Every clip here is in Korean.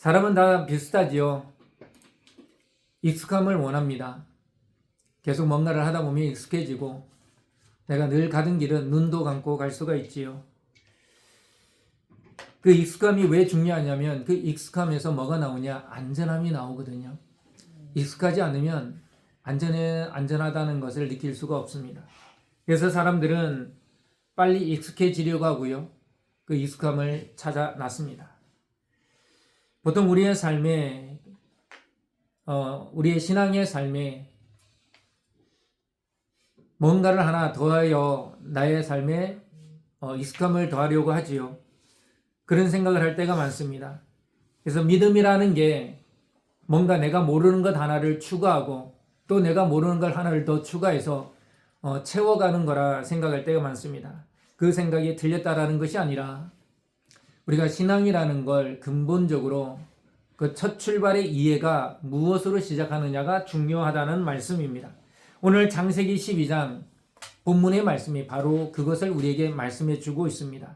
사람은 다 비슷하지요. 익숙함을 원합니다. 계속 뭔가를 하다 보면 익숙해지고 내가 늘 가던 길은 눈도 감고 갈 수가 있지요. 그 익숙함이 왜 중요하냐면 그 익숙함에서 뭐가 나오냐? 안전함이 나오거든요. 익숙하지 않으면 안전하다는 것을 느낄 수가 없습니다. 그래서 사람들은 빨리 익숙해지려고 하고요. 그 익숙함을 찾아 놨습니다. 보통 우리의 삶에 우리의 신앙의 삶에 뭔가를 하나 더하여 나의 삶에 익숙함을 더하려고 하지요. 그런 생각을 할 때가 많습니다. 그래서 믿음이라는 게 뭔가 내가 모르는 것 하나를 추가하고 또 내가 모르는 걸 하나를 더 추가해서 채워가는 거라 생각할 때가 많습니다. 그 생각이 틀렸다라는 것이 아니라 우리가 신앙이라는 걸 근본적으로 그 첫 출발의 이해가 무엇으로 시작하느냐가 중요하다는 말씀입니다. 오늘 창세기 12장 본문의 말씀이 바로 그것을 우리에게 말씀해 주고 있습니다.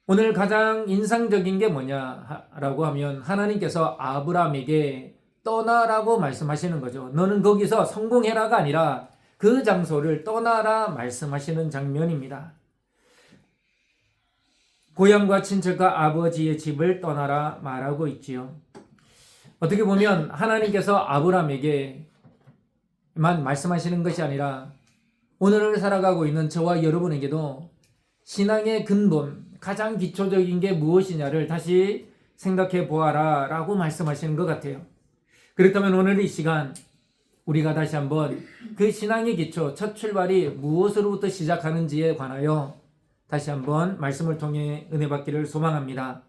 오늘 가장 인상적인 게 뭐냐라고 하면 하나님께서 아브라함에게 떠나라고 말씀하시는 거죠. 너는 거기서 성공해라가 아니라 그 장소를 떠나라 말씀하시는 장면입니다. 고향과 친척과 아버지의 집을 떠나라 말하고 있지요. 어떻게 보면 하나님께서 아브라함에게만 말씀하시는 것이 아니라 오늘을 살아가고 있는 저와 여러분에게도 신앙의 근본, 가장 기초적인 게 무엇이냐를 다시 생각해 보아라 라고 말씀하시는 것 같아요. 그렇다면 오늘 이 시간 우리가 다시 한번 그 신앙의 기초, 첫 출발이 무엇으로부터 시작하는지에 관하여 다시 한번 말씀을 통해 은혜 받기를 소망합니다.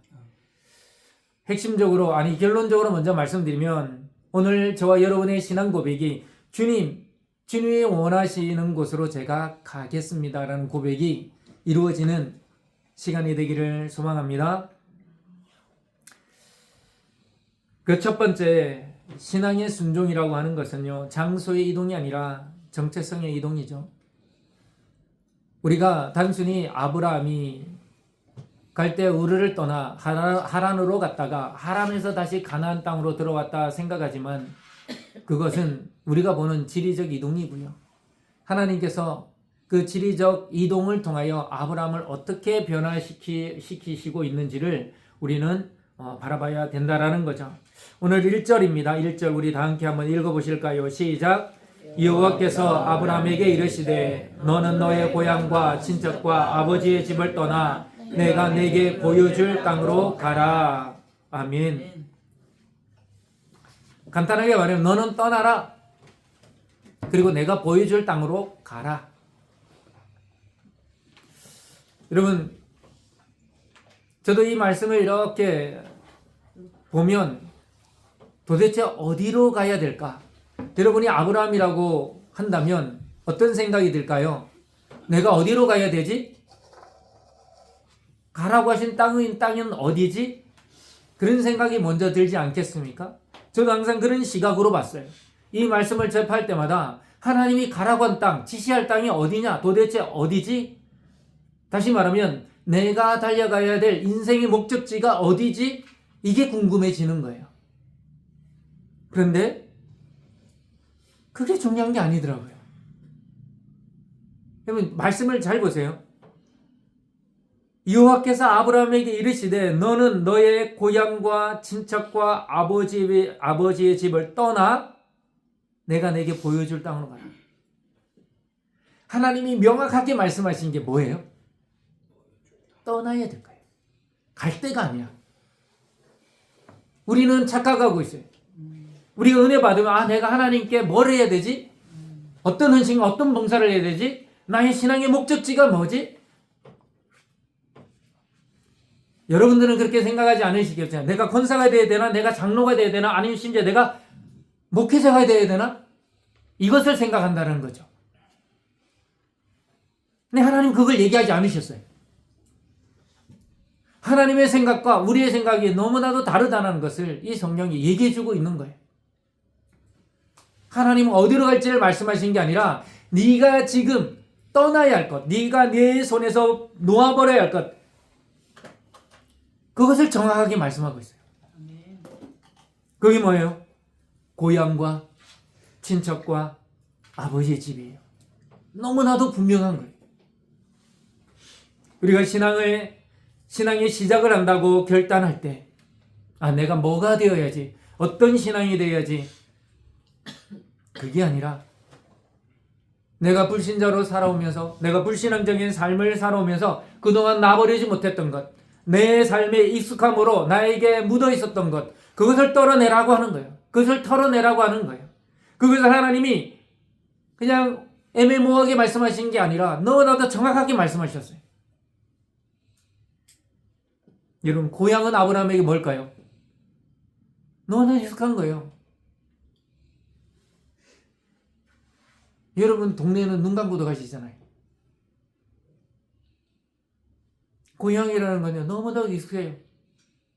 핵심적으로, 결론적으로 먼저 말씀드리면 오늘 저와 여러분의 신앙 고백이 주님이 원하시는 곳으로 제가 가겠습니다 라는 고백이 이루어지는 시간이 되기를 소망합니다. 그 첫 번째 신앙의 순종이라고 하는 것은요, 장소의 이동이 아니라 정체성의 이동이죠. 우리가 단순히 아브라함이 갈대 우르를 떠나 하란으로 갔다가 하란에서 다시 가나안 땅으로 들어왔다 생각하지만 그것은 우리가 보는 지리적 이동이고요. 하나님께서 그 지리적 이동을 통하여 아브라함을 어떻게 변화시키시고 있는지를 우리는 바라봐야 된다라는 거죠. 오늘 1절입니다. 1절 우리 다 함께 한번 읽어보실까요? 시작. 여호와께서 아브라함에게 이르시되 너는 너의 고향과 친척과 아버지의 집을 떠나 내가 네게 보여줄 땅으로 가라. 아멘. 간단하게 말하면 너는 떠나라. 그리고 내가 보여줄 땅으로 가라. 여러분, 저도 이 말씀을 이렇게 보면 도대체 어디로 가야 될까? 여러분이 아브라함이라고 한다면 어떤 생각이 들까요? 내가 어디로 가야 되지? 가라고 하신 땅은 어디지? 그런 생각이 먼저 들지 않겠습니까? 저도 항상 그런 시각으로 봤어요. 이 말씀을 접할 때마다 하나님이 가라고 한 땅, 지시할 땅이 어디냐? 도대체 어디지? 다시 말하면 내가 달려가야 될 인생의 목적지가 어디지? 이게 궁금해지는 거예요. 그런데 그게 중요한 게 아니더라고요. 여러분 말씀을 잘 보세요. 여호와께서 아브라함에게 이르시되 너는 너의 고향과 친척과 아버지의 집을 떠나 내가 내게 보여줄 땅으로 가라. 하나님이 명확하게 말씀하신 게 뭐예요? 떠나야 될 거예요. 갈 데가 아니야. 우리는 착각하고 있어요. 우리가 은혜 받으면 내가 하나님께 뭘 해야 되지? 어떤 헌신, 어떤 봉사를 해야 되지? 나의 신앙의 목적지가 뭐지? 여러분들은 그렇게 생각하지 않으시겠어요? 내가 권사가 돼야 되나? 내가 장로가 돼야 되나? 아니면 심지어 내가 목회자가 돼야 되나? 이것을 생각한다는 거죠. 근데 하나님 그걸 얘기하지 않으셨어요. 하나님의 생각과 우리의 생각이 너무나도 다르다는 것을 이 성경이 얘기해주고 있는 거예요. 하나님은 어디로 갈지를 말씀하신 게 아니라 네가 지금 떠나야 할 것, 네가 내 손에서 놓아버려야 할 것, 그것을 정확하게 말씀하고 있어요. 그게 뭐예요? 고향과 친척과 아버지의 집이에요. 너무나도 분명한 거예요. 우리가 신앙의 시작을 한다고 결단할 때, 내가 뭐가 되어야지, 어떤 신앙이 되어야지, 그게 아니라 내가 불신자로 살아오면서, 내가 불신앙적인 삶을 살아오면서 그동안 놔버리지 못했던 것, 내 삶의 익숙함으로 나에게 묻어 있었던 것, 그것을 떨어내라고 하는 거예요. 그것을 털어내라고 하는 거예요. 그것을 하나님이 그냥 애매모호하게 말씀하신 게 아니라 너무나도 정확하게 말씀하셨어요. 여러분, 고향은 아브라함에게 뭘까요? 너무나 익숙한 거예요. 여러분 동네에는 눈 감고도 가시잖아요. 고향이라는 건요, 너무나 익숙해요.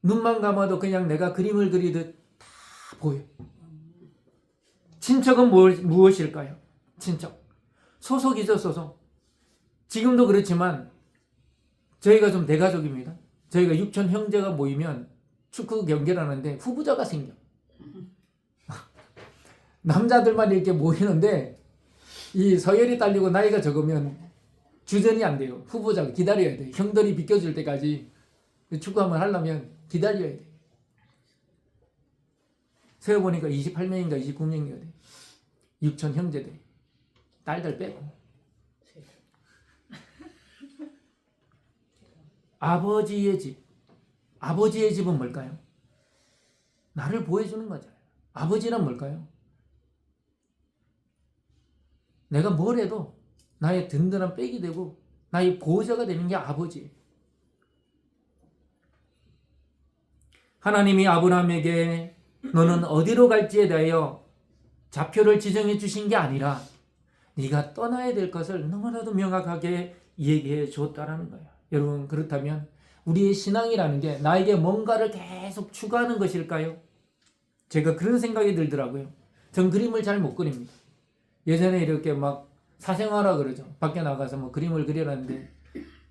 눈만 감아도 그냥 내가 그림을 그리듯 다 보여. 친척은 무엇일까요? 친척. 소속이죠, 소속. 지금도 그렇지만 저희가 좀 대가족입니다. 저희가 6천 형제가 모이면 축구 경기를 하는데 후보자가 생겨. 남자들만 이렇게 모이는데 이 서열이 딸리고 나이가 적으면 주전이 안 돼요. 후보자가 기다려야 돼. 형들이 비껴줄 때까지 축구 한번 하려면 기다려야 돼. 세어보니까 28명인가 29명인가 돼. 6천 형제들. 딸들 빼고. 아버지의 집. 아버지의 집은 뭘까요? 나를 보여주는 거잖아요. 아버지란 뭘까요? 내가 뭘 해도 나의 든든한 백이 되고 나의 보호자가 되는 게 아버지예요. 하나님이 아브라함에게 너는 어디로 갈지에 대하여 좌표를 지정해 주신 게 아니라 네가 떠나야 될 것을 너무나도 명확하게 얘기해 줬다라는 거예요. 여러분, 그렇다면 우리의 신앙이라는 게 나에게 뭔가를 계속 추구하는 것일까요? 제가 그런 생각이 들더라고요. 전 그림을 잘 못 그립니다. 예전에 이렇게 막 사생활화 그러죠. 밖에 나가서 뭐 그림을 그려놨는데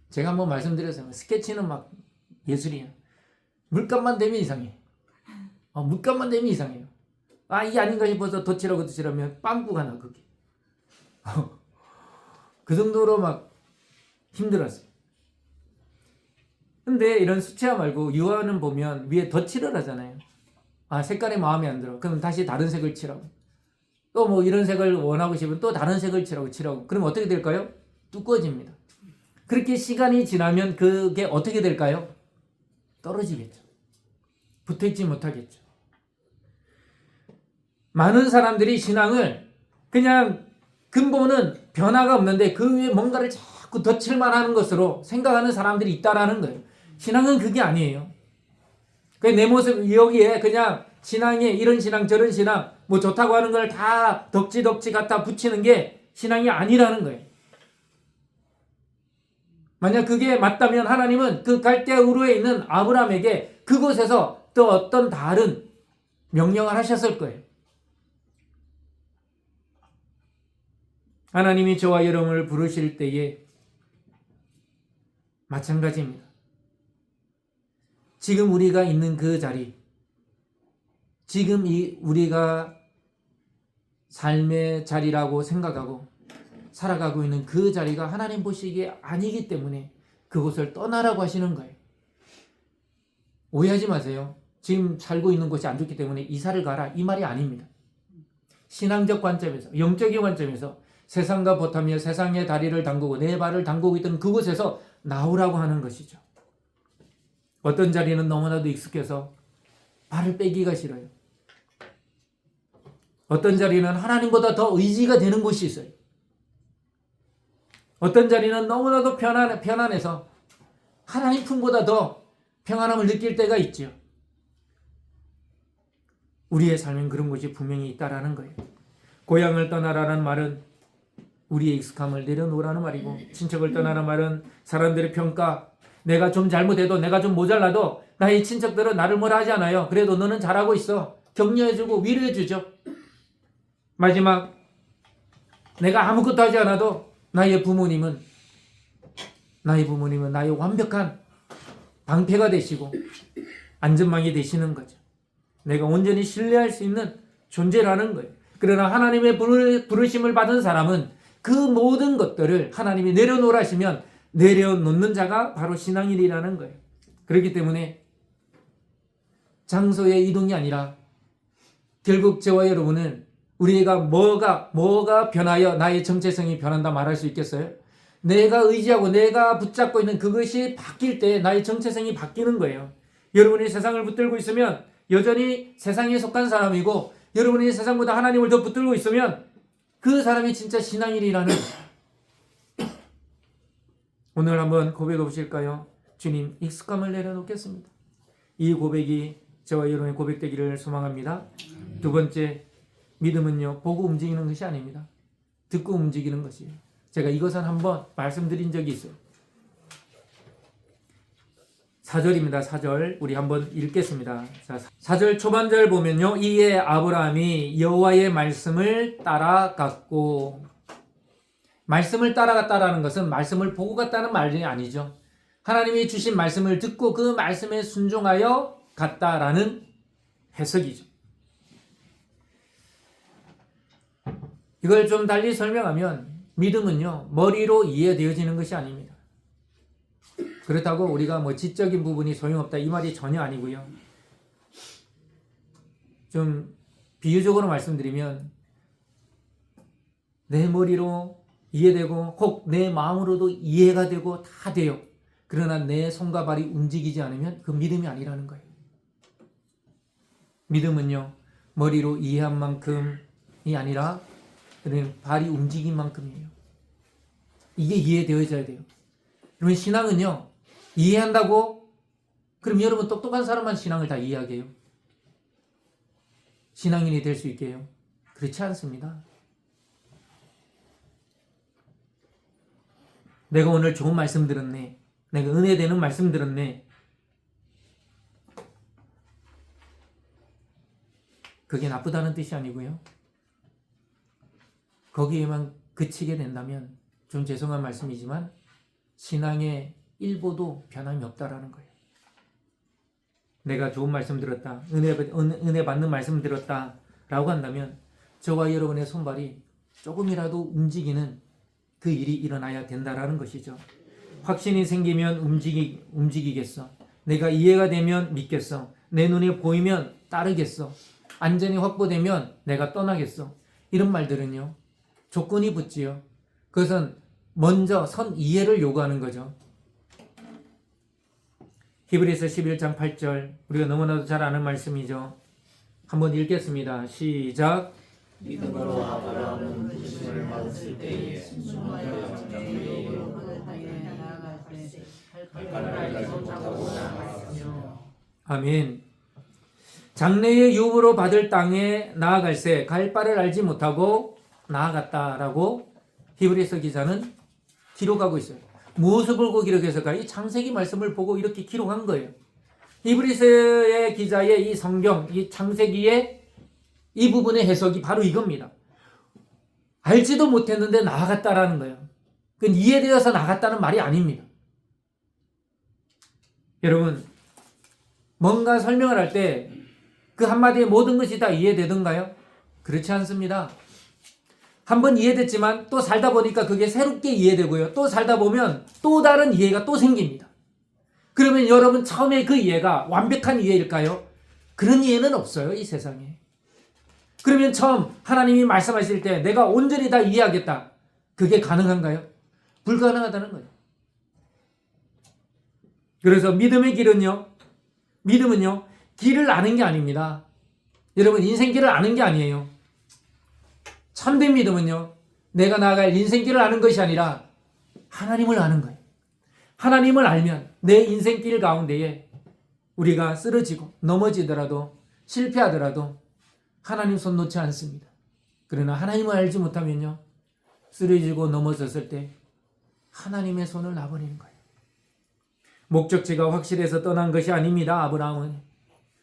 제가 한번 말씀드렸어요. 스케치는 막 예술이에요. 물감만 되면 이상해. 물감만 되면 이상해요. 이게 아닌가 싶어서 덧칠하고 덧칠하면 빵꾸가 나, 그게. 그 정도로 막 힘들었어요. 근데 이런 수채화 말고 유화는 보면 위에 덧칠을 하잖아요. 색깔이 마음에 안 들어. 그럼 다시 다른 색을 칠하고. 또 뭐 이런 색을 원하고 싶으면 또 다른 색을 칠하고. 그럼 어떻게 될까요? 두꺼워집니다. 그렇게 시간이 지나면 그게 어떻게 될까요? 떨어지겠죠. 붙어있지 못하겠죠. 많은 사람들이 신앙을 그냥 근본은 변화가 없는데 그 위에 뭔가를 자꾸 덧칠만 하는 것으로 생각하는 사람들이 있다라는 거예요. 신앙은 그게 아니에요. 내 모습 여기에 그냥 신앙에 이런 신앙 저런 신앙 뭐 좋다고 하는 걸 다 덕지 갖다 붙이는 게 신앙이 아니라는 거예요. 만약 그게 맞다면 하나님은 그 갈대아 우르에 있는 아브라함에게 그곳에서 또 어떤 다른 명령을 하셨을 거예요. 하나님이 저와 여러분을 부르실 때에 마찬가지입니다. 지금 우리가 있는 그 자리, 지금 우리가 삶의 자리라고 생각하고 살아가고 있는 그 자리가 하나님 보시기에 아니기 때문에 그곳을 떠나라고 하시는 거예요. 오해하지 마세요. 지금 살고 있는 곳이 안 좋기 때문에 이사를 가라, 이 말이 아닙니다. 신앙적 관점에서, 영적인 관점에서 세상과 보타며 세상의 다리를 담그고 내 발을 담그고 있던 그곳에서 나오라고 하는 것이죠. 어떤 자리는 너무나도 익숙해서 발을 빼기가 싫어요. 어떤 자리는 하나님보다 더 의지가 되는 곳이 있어요. 어떤 자리는 너무나도 편안해서 하나님 품보다 더 평안함을 느낄 때가 있죠. 우리의 삶은 그런 곳이 분명히 있다라는 거예요. 고향을 떠나라는 말은 우리의 익숙함을 내려놓으라는 말이고, 친척을 떠나라는 말은 사람들의 평가, 내가 좀 잘못해도 내가 좀 모자라도 나의 친척들은 나를 뭐라 하지 않아요. 그래도 너는 잘하고 있어. 격려해주고 위로해주죠. 마지막, 내가 아무것도 하지 않아도 나의 부모님은 나의 완벽한 방패가 되시고 안전망이 되시는 거죠. 내가 온전히 신뢰할 수 있는 존재라는 거예요. 그러나 하나님의 부르심을 받은 사람은 그 모든 것들을 하나님이 내려놓으라시면 내려놓는 자가 바로 신앙인이라는 거예요. 그렇기 때문에 장소의 이동이 아니라 결국 저와 여러분은 우리가 뭐가 변하여 나의 정체성이 변한다 말할 수 있겠어요? 내가 의지하고 내가 붙잡고 있는 그것이 바뀔 때 나의 정체성이 바뀌는 거예요. 여러분이 세상을 붙들고 있으면 여전히 세상에 속한 사람이고, 여러분이 세상보다 하나님을 더 붙들고 있으면 그 사람이 진짜 신앙인이라는 오늘 한번 고백해 보실까요? 주님, 익숙함을 내려놓겠습니다. 이 고백이 저와 여러분의 고백되기를 소망합니다. 두 번째, 믿음은요, 보고 움직이는 것이 아닙니다. 듣고 움직이는 것이에요. 제가 이것은 한번 말씀드린 적이 있어요. 4절입니다. 4절 우리 한번 읽겠습니다. 자, 4절 초반절 보면요, 이에 아브라함이 여호와의 말씀을 따라갔고, 말씀을 따라갔다라는 것은 말씀을 보고 갔다는 말이 아니죠. 하나님이 주신 말씀을 듣고 그 말씀에 순종하여 갔다라는 해석이죠. 이걸 좀 달리 설명하면 믿음은요, 머리로 이해되어지는 것이 아닙니다. 그렇다고 우리가 지적인 부분이 소용없다 이 말이 전혀 아니고요. 좀 비유적으로 말씀드리면 내 머리로 이해되고 혹 내 마음으로도 이해가 되고 다 돼요. 그러나 내 손과 발이 움직이지 않으면 그 믿음이 아니라는 거예요. 믿음은요, 머리로 이해한 만큼이 아니라 발이 움직인 만큼이에요. 이게 이해되어져야 돼요. 그러면 신앙은요, 이해한다고 그럼 여러분 똑똑한 사람만 신앙을 다 이해하게요? 신앙인이 될 수 있게요? 그렇지 않습니다. 내가 오늘 좋은 말씀 들었네, 내가 은혜되는 말씀 들었네, 그게 나쁘다는 뜻이 아니고요, 거기에만 그치게 된다면 좀 죄송한 말씀이지만 신앙의 일보도 변함이 없다라는 거예요. 내가 좋은 말씀 들었다, 은혜 받는 말씀 들었다 라고 한다면 저와 여러분의 손발이 조금이라도 움직이는 그 일이 일어나야 된다라는 것이죠. 확신이 생기면 움직이겠어. 내가 이해가 되면 믿겠어. 내 눈에 보이면 따르겠어. 안전이 확보되면 내가 떠나겠어. 이런 말들은요, 조건이 붙지요. 그것은 먼저 선 이해를 요구하는 거죠. 히브리서 11장 8절 우리가 너무나도 잘 아는 말씀이죠. 한번 읽겠습니다. 시작. 믿음으로 아브라함은 부르심을 받았을 때에 순종하여 장래의 유업을 나아갔으되 발걸음을 알지 못하고 나아갔으며. 아멘. 장래의 유업으로 받을 땅에 나아갈새 갈 바를 알지 못하고 나아갔다라고 히브리서 기자는 기록하고 있어요. 무엇을 보고 기록했을까? 이 창세기 말씀을 보고 이렇게 기록한 거예요. 히브리서의 기자의 이 성경, 이 창세기의 이 부분의 해석이 바로 이겁니다. 알지도 못했는데 나아갔다라는 거예요. 그건 이해되어서 나갔다는 말이 아닙니다. 여러분, 뭔가 설명을 할 때 그 한마디에 모든 것이 다 이해되던가요? 그렇지 않습니다. 한번 이해됐지만 또 살다 보니까 그게 새롭게 이해되고요. 또 살다 보면 또 다른 이해가 또 생깁니다. 그러면 여러분 처음에 그 이해가 완벽한 이해일까요? 그런 이해는 없어요, 이 세상에. 그러면 처음 하나님이 말씀하실 때 내가 온전히 다 이해하겠다. 그게 가능한가요? 불가능하다는 거예요. 그래서 믿음의 길은요, 믿음은요, 길을 아는 게 아닙니다. 여러분, 인생길을 아는 게 아니에요. 참된 믿음은요, 내가 나아갈 인생길을 아는 것이 아니라 하나님을 아는 거예요. 하나님을 알면 내 인생길 가운데에 우리가 쓰러지고 넘어지더라도 실패하더라도 하나님 손 놓지 않습니다. 그러나 하나님을 알지 못하면요, 쓰러지고 넘어졌을 때 하나님의 손을 놔버리는 거예요. 목적지가 확실해서 떠난 것이 아닙니다. 아브라함은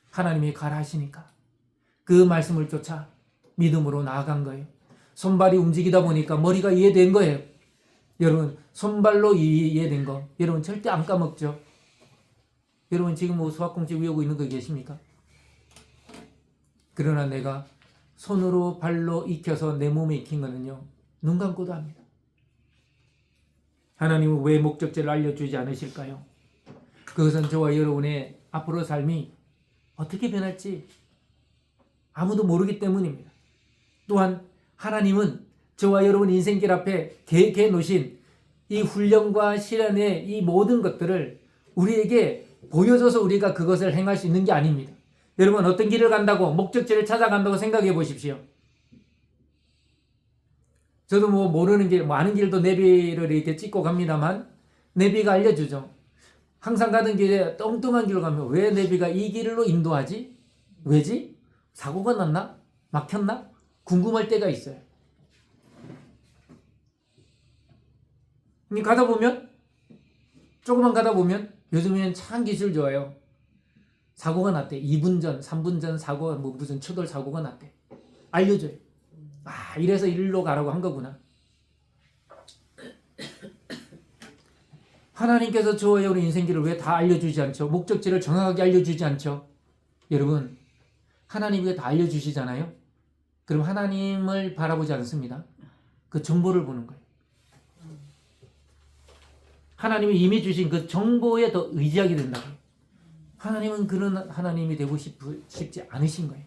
하나님이 가라 하시니까 그 말씀을 쫓아 믿음으로 나아간 거예요. 손발이 움직이다 보니까 머리가 이해된 거예요. 여러분, 손발로 이해된 거 여러분 절대 안 까먹죠. 여러분 지금 뭐 수학공제 외우고 있는 거 계십니까? 그러나 내가 손으로 발로 익혀서 내 몸에 익힌 거는요, 눈 감고도 합니다. 하나님은 왜 목적지를 알려주지 않으실까요? 그것은 저와 여러분의 앞으로 삶이 어떻게 변할지 아무도 모르기 때문입니다. 또한 하나님은 저와 여러분 인생길 앞에 계획해 놓으신 이 훈련과 시련의 이 모든 것들을 우리에게 보여줘서 우리가 그것을 행할 수 있는 게 아닙니다. 여러분 어떤 길을 간다고 목적지를 찾아간다고 생각해 보십시오. 저도 뭐 모르는 길, 아는 길도 내비를 이렇게 찍고 갑니다만 내비가 알려주죠. 항상 가던 길에 뚱뚱한 길로 가면 왜 내비가 이 길로 인도하지? 왜지? 사고가 났나? 막혔나? 궁금할 때가 있어요. 가다 보면 조금만 가다 보면 요즘에는 참 기술 좋아요. 사고가 났대. 2분 전, 3분 전 사고, 뭐 무슨 추돌 사고가 났대. 알려줘요. 아, 이래서 일로 가라고 한 거구나. 하나님께서 저와 여러분 인생길을 왜 다 알려주지 않죠? 목적지를 정확하게 알려주지 않죠? 여러분, 하나님이 다 알려주시잖아요? 그럼 하나님을 바라보지 않습니다. 그 정보를 보는 거예요. 하나님이 이미 주신 그 정보에 더 의지하게 된다고요. 하나님은 그런 하나님이 되고 싶지 않으신 거예요.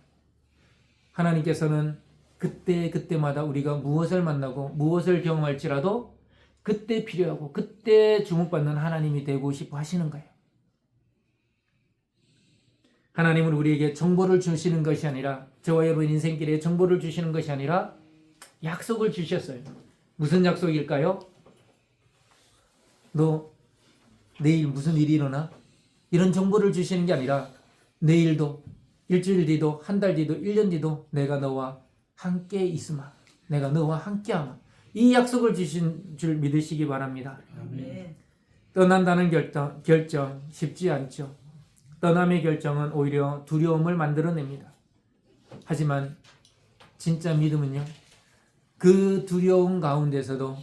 하나님께서는 그때마다 우리가 무엇을 만나고 무엇을 경험할지라도 그때 필요하고 그때 주목받는 하나님이 되고 싶어 하시는 거예요. 하나님은 우리에게 정보를 주시는 것이 아니라 저와 여러분 인생길에 정보를 주시는 것이 아니라 약속을 주셨어요. 무슨 약속일까요? 너 내일 무슨 일이 일어나? 이런 정보를 주시는 게 아니라 내일도 일주일 뒤도 한 달 뒤도 1년 뒤도 내가 너와 함께 있으마. 내가 너와 함께하마. 이 약속을 주신 줄 믿으시기 바랍니다. 아멘. 떠난다는 결정 쉽지 않죠. 떠남의 결정은 오히려 두려움을 만들어냅니다. 하지만 진짜 믿음은요, 그 두려움 가운데서도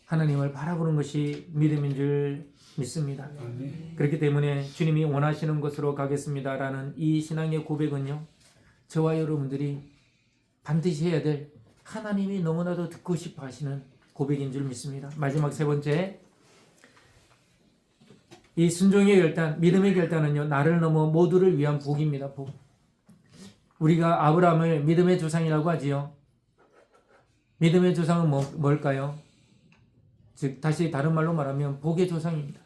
하나님을 바라보는 것이 믿음인 줄 믿습니다. 그렇기 때문에 주님이 원하시는 곳으로 가겠습니다라는 이 신앙의 고백은요, 저와 여러분들이 반드시 해야 될 하나님이 너무나도 듣고 싶어 하시는 고백인 줄 믿습니다. 마지막 세 번째, 이 순종의 결단, 믿음의 결단은요, 나를 넘어 모두를 위한 복입니다. 복. 우리가 아브라함을 믿음의 조상이라고 하지요. 믿음의 조상은 뭘까요? 즉 다시 다른 말로 말하면 복의 조상입니다.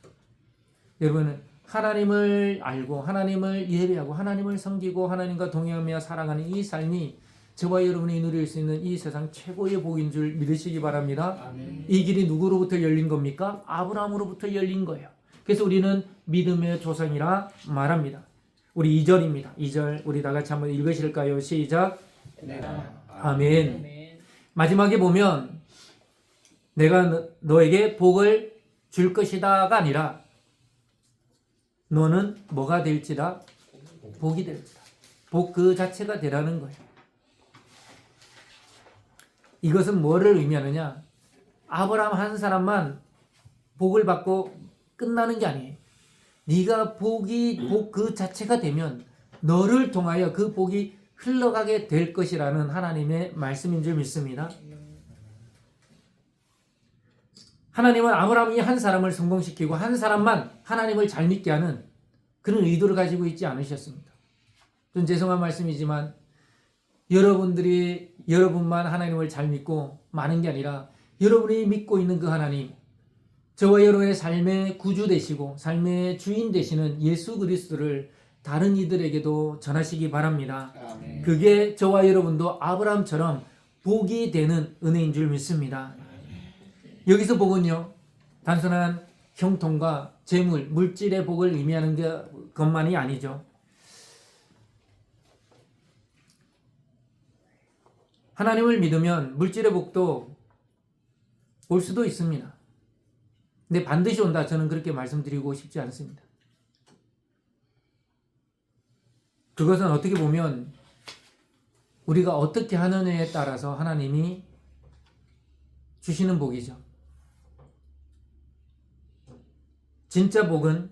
여러분, 하나님을 알고 하나님을 예배하고 하나님을 섬기고 하나님과 동행하며 살아가는 이 삶이 저와 여러분이 누릴 수 있는 이 세상 최고의 복인 줄 믿으시기 바랍니다. 아멘. 이 길이 누구로부터 열린 겁니까? 아브라함으로부터 열린 거예요. 그래서 우리는 믿음의 조상이라 말합니다. 우리 2절입니다. 2절 우리 다 같이 한번 읽으실까요? 시작. 아멘. 마지막에 보면 내가 너에게 복을 줄 것이다가 아니라 너는 뭐가 될지라? 복이 될지라. 복 그 자체가 되라는 거예요. 이것은 뭐를 의미하느냐? 아브라함 한 사람만 복을 받고 끝나는 게 아니에요. 네가 복 그 자체가 되면 너를 통하여 그 복이 흘러가게 될 것이라는 하나님의 말씀인 줄 믿습니다. 하나님은 아브라함 이 한 사람을 성공시키고 한 사람만 하나님을 잘 믿게 하는 그런 의도를 가지고 있지 않으셨습니다. 좀 죄송한 말씀이지만 여러분만 하나님을 잘 믿고 많은 게 아니라 여러분이 믿고 있는 그 하나님, 저와 여러분의 삶의 구주 되시고 삶의 주인 되시는 예수 그리스도를 다른 이들에게도 전하시기 바랍니다. 아멘. 그게 저와 여러분도 아브라함처럼 복이 되는 은혜인 줄 믿습니다. 여기서 복은요, 단순한 형통과 재물, 물질의 복을 의미하는 것만이 아니죠. 하나님을 믿으면 물질의 복도 올 수도 있습니다. 근데 반드시 온다, 저는 그렇게 말씀드리고 싶지 않습니다. 그것은 어떻게 보면 우리가 어떻게 하느냐에 따라서 하나님이 주시는 복이죠. 진짜 복은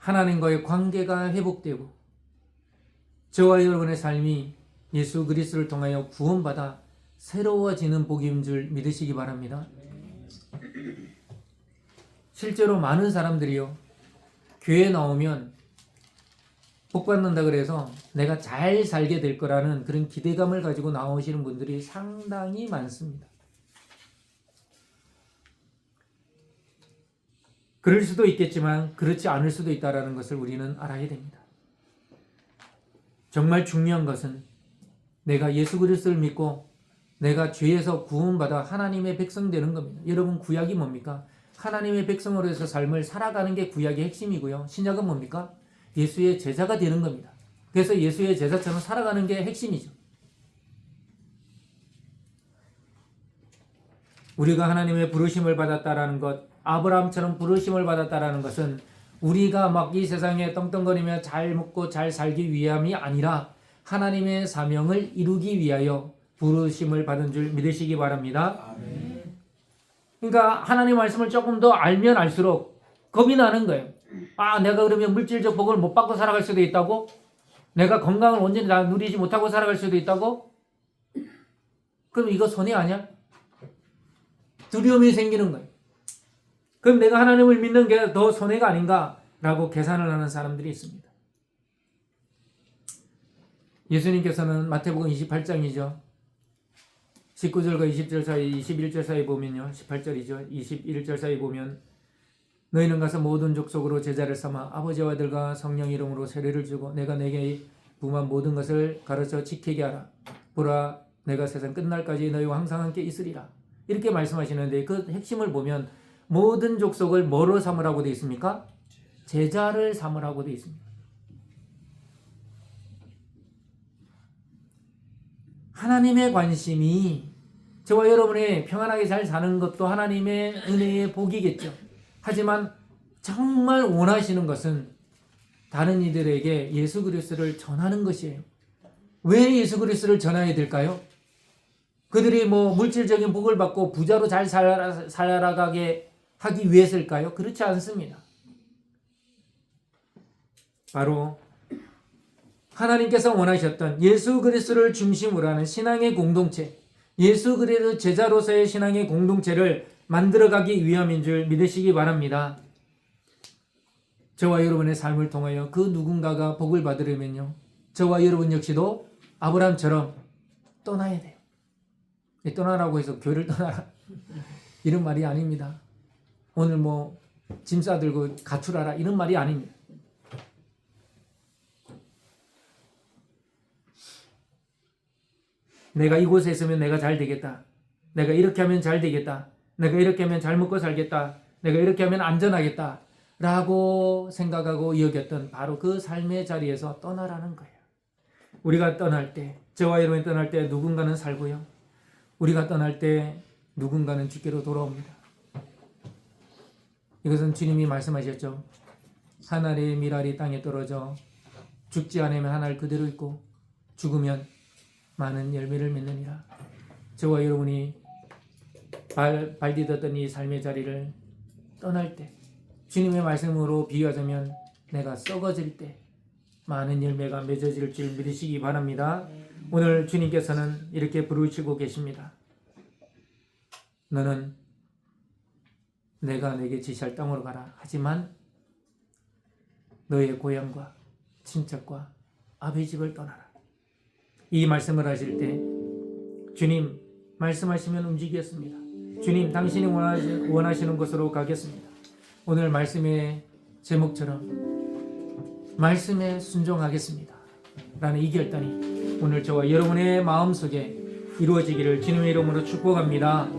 하나님과의 관계가 회복되고 저와 여러분의 삶이 예수 그리스도를 통하여 구원받아 새로워지는 복인 줄 믿으시기 바랍니다. 실제로 많은 사람들이요, 교회에 나오면 복받는다 그래서 내가 잘 살게 될 거라는 그런 기대감을 가지고 나오시는 분들이 상당히 많습니다. 그럴 수도 있겠지만 그렇지 않을 수도 있다는 것을 우리는 알아야 됩니다. 정말 중요한 것은 내가 예수 그리스도를 믿고 내가 죄에서 구원받아 하나님의 백성 되는 겁니다. 여러분, 구약이 뭡니까? 하나님의 백성으로서 삶을 살아가는 게 구약의 핵심이고요. 신약은 뭡니까? 예수의 제자가 되는 겁니다. 그래서 예수의 제자처럼 살아가는 게 핵심이죠. 우리가 하나님의 부르심을 받았다라는 것, 아브라함처럼 부르심을 받았다라는 것은 우리가 막 이 세상에 떵떵거리며 잘 먹고 잘 살기 위함이 아니라 하나님의 사명을 이루기 위하여 부르심을 받은 줄 믿으시기 바랍니다. 아멘. 그러니까 하나님 말씀을 조금 더 알면 알수록 겁이 나는 거예요. 아, 내가 그러면 물질적 복을 못 받고 살아갈 수도 있다고? 내가 건강을 온전히 다 누리지 못하고 살아갈 수도 있다고? 그럼 이거 손해 아니야? 두려움이 생기는 거예요. 그럼 내가 하나님을 믿는 게 더 손해가 아닌가라고 계산을 하는 사람들이 있습니다. 예수님께서는 마태복음 28장이죠. 19절과 20절 사이, 21절 사이 보면요. 18절이죠. 21절 사이 보면 너희는 가서 모든 족속으로 제자를 삼아 아버지와 아들과 성령 이름으로 세례를 주고 내가 내게 부만 모든 것을 가르쳐 지키게 하라. 보라, 내가 세상 끝날까지 너희와 항상 함께 있으리라. 이렇게 말씀하시는데 그 핵심을 보면 모든 족속을 뭐로 삼으라고 되어 있습니까? 제자를 삼으라고 되어 있습니다. 하나님의 관심이 저와 여러분이 평안하게 잘 사는 것도 하나님의 은혜의 복이겠죠. 하지만 정말 원하시는 것은 다른 이들에게 예수 그리스도를 전하는 것이에요. 왜 예수 그리스도를 전해야 될까요? 그들이 뭐 물질적인 복을 받고 부자로 잘 살아가게 하기 위해서일까요? 그렇지 않습니다. 바로 하나님께서 원하셨던 예수 그리스도를 중심으로 하는 신앙의 공동체, 예수 그리스도 제자로서의 신앙의 공동체를 만들어가기 위함인 줄 믿으시기 바랍니다. 저와 여러분의 삶을 통하여 그 누군가가 복을 받으려면요, 저와 여러분 역시도 아브라함처럼 떠나야 돼요. 떠나라고 해서 교회를 떠나라 이런 말이 아닙니다. 오늘 뭐 짐 싸들고 가출하라 이런 말이 아닙니다. 내가 이곳에 있으면 내가 잘 되겠다. 내가 이렇게 하면 잘 되겠다. 내가 이렇게 하면 잘 먹고 살겠다. 내가 이렇게 하면 안전하겠다. 라고 생각하고 여겼던 바로 그 삶의 자리에서 떠나라는 거예요. 우리가 떠날 때, 저와 여러분이 떠날 때 누군가는 살고요. 우리가 떠날 때 누군가는 주께로 돌아옵니다. 이것은 주님이 말씀하셨죠. 한 알의 밀알이 땅에 떨어져 죽지 않으면 한 알 그대로 있고 죽으면 많은 열매를 맺느니라. 저와 여러분이 발 디뎠던 이 삶의 자리를 떠날 때 주님의 말씀으로 비유하자면 내가 썩어질 때 많은 열매가 맺어질 줄 믿으시기 바랍니다. 오늘 주님께서는 이렇게 부르시고 계십니다. 너는 내가 내게 지시할 땅으로 가라. 하지만 너의 고향과 친척과 아버지 집을 떠나라. 이 말씀을 하실 때 주님 말씀하시면 움직이겠습니다. 주님 당신이 원하시는 곳으로 가겠습니다. 오늘 말씀의 제목처럼 말씀에 순종하겠습니다 라는 이 결단이 오늘 저와 여러분의 마음속에 이루어지기를 주님의 이름으로 축복합니다.